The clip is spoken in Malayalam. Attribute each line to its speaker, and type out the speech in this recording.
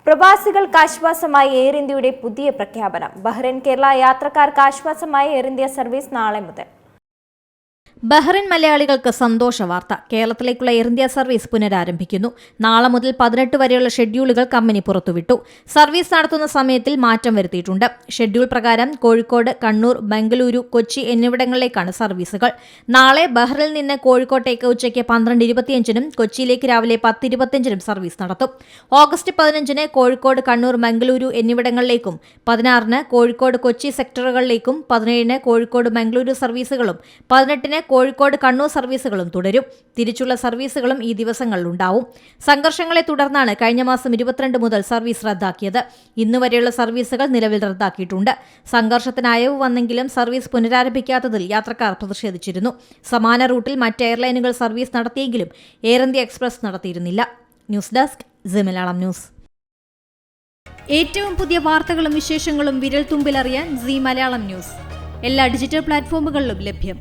Speaker 1: പ്രവാസികൾക്ക് ആശ്വാസമായി എയർ ഇന്ത്യയുടെ പുതിയ പ്രഖ്യാപനം. ബഹ്റൈൻ കേരള യാത്രക്കാർക്ക് ആശ്വാസമായി എയർ ഇന്ത്യ സർവീസ് നാളെ മുതൽ.
Speaker 2: ബഹ്റൈൻ മലയാളികൾക്ക് സന്തോഷ വാർത്ത. കേരളത്തിലേക്കുള്ള എയർ ഇന്ത്യ സർവീസ് പുനരാരംഭിക്കുന്നു. നാളെ മുതൽ 18 വരെയുള്ള ഷെഡ്യൂളുകൾ കമ്പനി പുറത്തുവിട്ടു. സർവീസ് നടത്തുന്ന സമയത്തിൽ മാറ്റം വരുത്തിയിട്ടുണ്ട്. ഷെഡ്യൂൾ പ്രകാരം കോഴിക്കോട്, കണ്ണൂർ, ബംഗളൂരു, കൊച്ചി എന്നിവിടങ്ങളിലേക്കാണ് സർവീസുകൾ. നാളെ ബഹ്റൈനിൽ നിന്ന് കോഴിക്കോട്ടേക്ക് ഉച്ചയ്ക്ക് 12:25-നും കൊച്ചിയിലേക്ക് രാവിലെ 10:25-നും സർവീസ് നടത്തും. ഓഗസ്റ്റ് 15-ന് കോഴിക്കോട്, കണ്ണൂർ, ബംഗളൂരു എന്നിവിടങ്ങളിലേക്കും 16-ന് കോഴിക്കോട്, കൊച്ചി സെക്ടറുകളിലേക്കും 17-ന് കോഴിക്കോട്, ബംഗളൂരു സർവീസുകളും 18-ന് കോഴിക്കോട്, കണ്ണൂർ സർവീസുകളും തുടരും. തിരിച്ചുള്ള സർവീസുകളും ഈ ദിവസങ്ങളിലുണ്ടാവും. സംഘർഷങ്ങളെ തുടർന്നാണ് കഴിഞ്ഞ മാസം 22 മുതൽ സർവീസ് റദ്ദാക്കിയത്. ഇന്നുവരെയുള്ള സർവീസുകൾ നിലവിൽ റദ്ദാക്കിയിട്ടുണ്ട്. സംഘർഷത്തിന് അയവ് വന്നെങ്കിലും സർവീസ് പുനരാരംഭിക്കാത്തതിൽ യാത്രക്കാർ പ്രതിഷേധിച്ചിരുന്നു. സമാന റൂട്ടിൽ മറ്റ് എയർലൈനുകൾ സർവീസ് നടത്തിയെങ്കിലും എയർ ഇന്ത്യ എക്സ്പ്രസ് നടത്തിയിരുന്നില്ല. News desk C Malayalam news. ഏറ്റവും പുതിയ വാർത്തകളും വിശേഷങ്ങളും വിരൽ തുമ്പിലറിയാൻ സി മലയാളം ന്യൂസ് എല്ലാ ഡിജിറ്റൽ പ്ലാറ്റ്ഫോമുകളിലും ലഭ്യം.